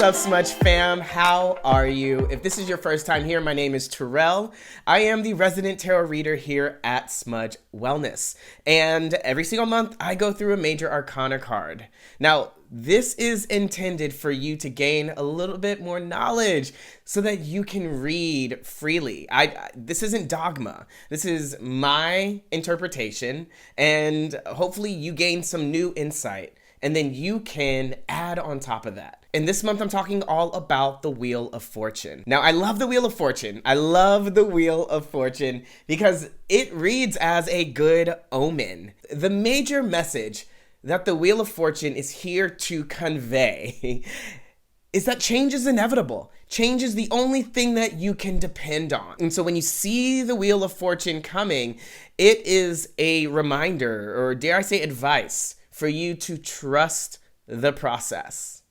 up, Smudge fam? How are you? If this is your first time here, my name is Tirrell. I am the resident tarot reader here at Smudge Wellness. And every single month, I go through a Major Arcana card. Now, this is intended for you to gain a little bit more knowledge so that you can read freely. This isn't dogma. This is my interpretation, and hopefully you gain some new insight. And then you can add on top of that. And this month I'm talking all about the Wheel of Fortune. Now, I love the Wheel of Fortune. I love the Wheel of Fortune because it reads as a good omen. The major message that the Wheel of Fortune is here to convey is that change is inevitable. Change is the only thing that you can depend on. And so when you see the Wheel of Fortune coming, it is a reminder, or dare I say advice, for you to trust the process.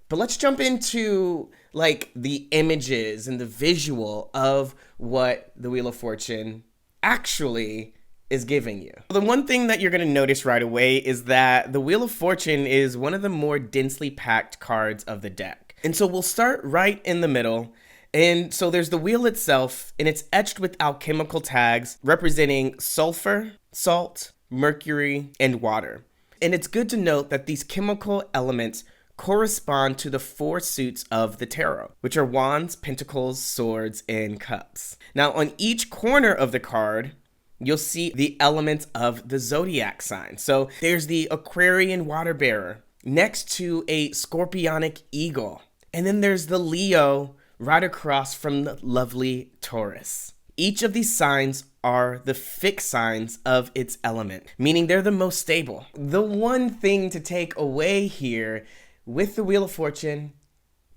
But let's jump into like the images and the visual of what the Wheel of Fortune actually is giving you. The one thing that you're going to notice right away is that the Wheel of Fortune is one of the more densely packed cards of the deck. And so we'll start right in the middle. And so there's the wheel itself, and it's etched with alchemical tags representing sulfur, salt, mercury, and water. And it's good to note that these chemical elements correspond to the four suits of the tarot, which are wands, pentacles, swords, and cups. Now, on each corner of the card, you'll see the elements of the zodiac sign. So there's the Aquarian water bearer next to a scorpionic eagle. And then there's the Leo right across from the lovely Taurus. Each of these signs are the fixed signs of its element, meaning they're the most stable. The one thing to take away here with the Wheel of Fortune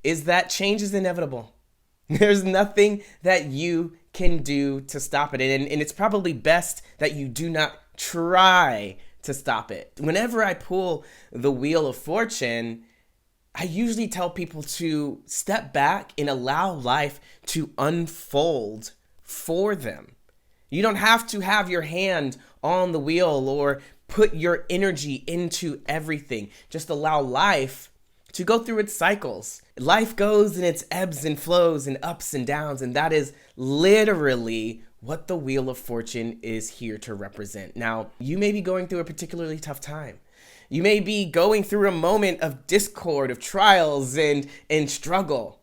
is that change is inevitable. There's nothing that you can do to stop it. And it's probably best that you do not try to stop it. Whenever I pull the Wheel of Fortune, I usually tell people to step back and allow life to unfold for them. You don't have to have your hand on the wheel or put your energy into everything. Just allow life to go through its cycles. Life goes in its ebbs and flows and ups and downs, and that is literally what the Wheel of Fortune is here to represent. Now, you may be going through a particularly tough time. You may be going through a moment of discord, of trials and struggle.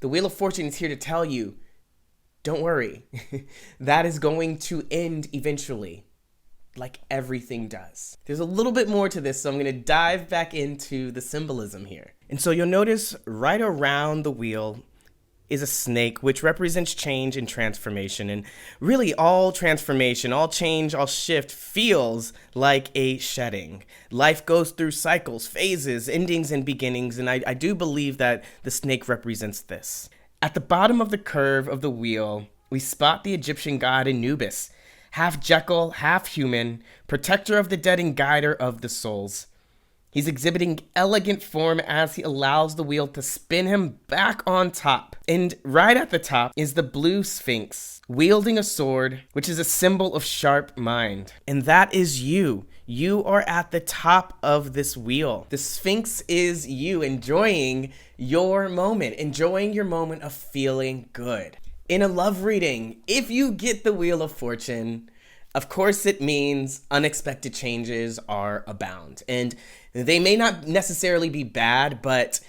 The Wheel of Fortune is here to tell you, don't worry, that is going to end eventually, like everything does. There's a little bit more to this, so I'm going to dive back into the symbolism here. And so you'll notice right around the wheel is a snake, which represents change and transformation. And really all transformation, all change, all shift feels like a shedding. Life goes through cycles, phases, endings, and beginnings, and I do believe that the snake represents this. At the bottom of the curve of the wheel, we spot the Egyptian god Anubis, half Jekyll, half human, protector of the dead and guider of the souls. He's exhibiting elegant form as he allows the wheel to spin him back on top. And right at the top is the blue Sphinx, wielding a sword, which is a symbol of sharp mind. And that is you. You are at the top of this wheel. The Sphinx is you enjoying your moment of feeling good. In a love reading, if you get the Wheel of Fortune, of course it means unexpected changes are abound. And they may not necessarily be bad, but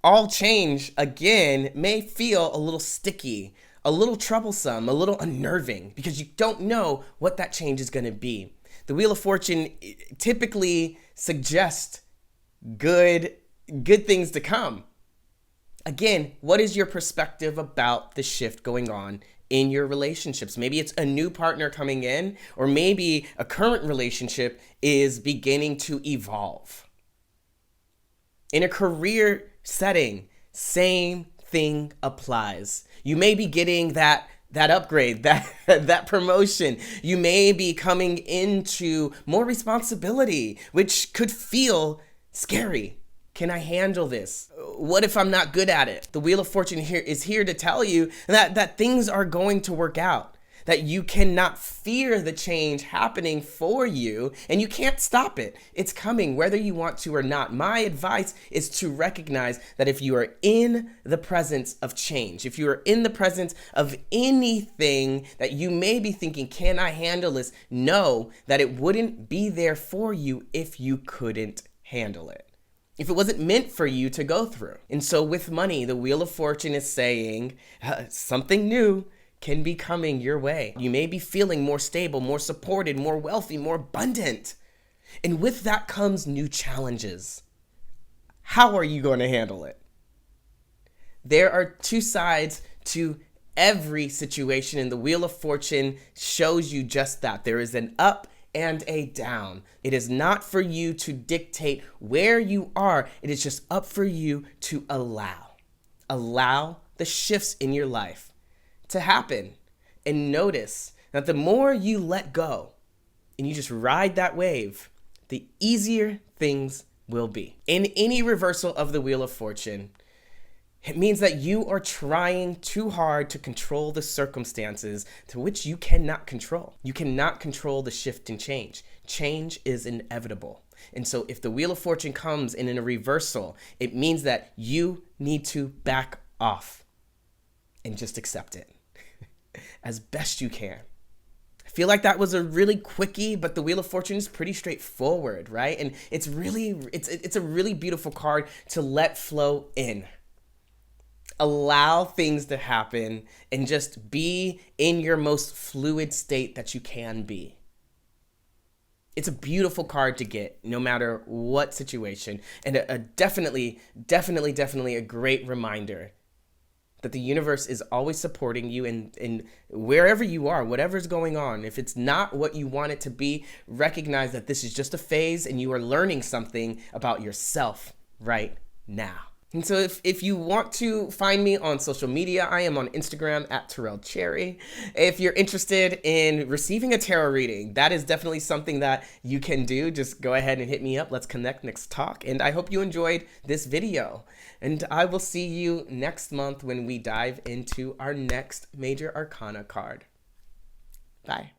all change, again, may feel a little sticky, a little troublesome, a little unnerving, because you don't know what that change is going to be. The Wheel of Fortune typically suggests good things to come. Again, what is your perspective about the shift going on in your relationships? Maybe it's a new partner coming in, or maybe a current relationship is beginning to evolve. In a career setting, same thing applies. You may be getting that upgrade, that promotion. You may be coming into more responsibility, which could feel scary. Can I handle this? What if I'm not good at it? The Wheel of Fortune here is here to tell you that things are going to work out, that you cannot fear the change happening for you, and you can't stop it. It's coming whether you want to or not. My advice is to recognize that if you are in the presence of change, if you are in the presence of anything that you may be thinking, can I handle this? Know that it wouldn't be there for you if you couldn't handle it, if it wasn't meant for you to go through. And so with money, the Wheel of Fortune is saying something new can be coming your way. You may be feeling more stable, more supported, more wealthy, more abundant. And with that comes new challenges. How are you going to handle it? There are two sides to every situation, and the Wheel of Fortune shows you just that. There is an up and a down. It is not for you to dictate where you are. It is just up for you to allow the shifts in your life to happen, and notice that the more you let go and you just ride that wave, the easier things will be. In any reversal of the Wheel of Fortune, it means that you are trying too hard to control the circumstances to which you cannot control. You cannot control the shift and change. Change is inevitable. And so if the Wheel of Fortune comes in a reversal, it means that you need to back off and just accept it as best you can. I feel like that was a really quickie, but the Wheel of Fortune is pretty straightforward, right? And it's a really beautiful card to let flow in. Allow things to happen and just be in your most fluid state that you can be. It's a beautiful card to get no matter what situation, and a definitely a great reminder that the universe is always supporting you in wherever you are, whatever's going on. If it's not what you want it to be, recognize that this is just a phase and you are learning something about yourself right now. And so if you want to find me on social media, I am on Instagram at Tirrell Cherry. If you're interested in receiving a tarot reading, that is definitely something that you can do. Just go ahead and hit me up. Let's connect, next talk. And I hope you enjoyed this video. And I will see you next month when we dive into our next Major Arcana card. Bye.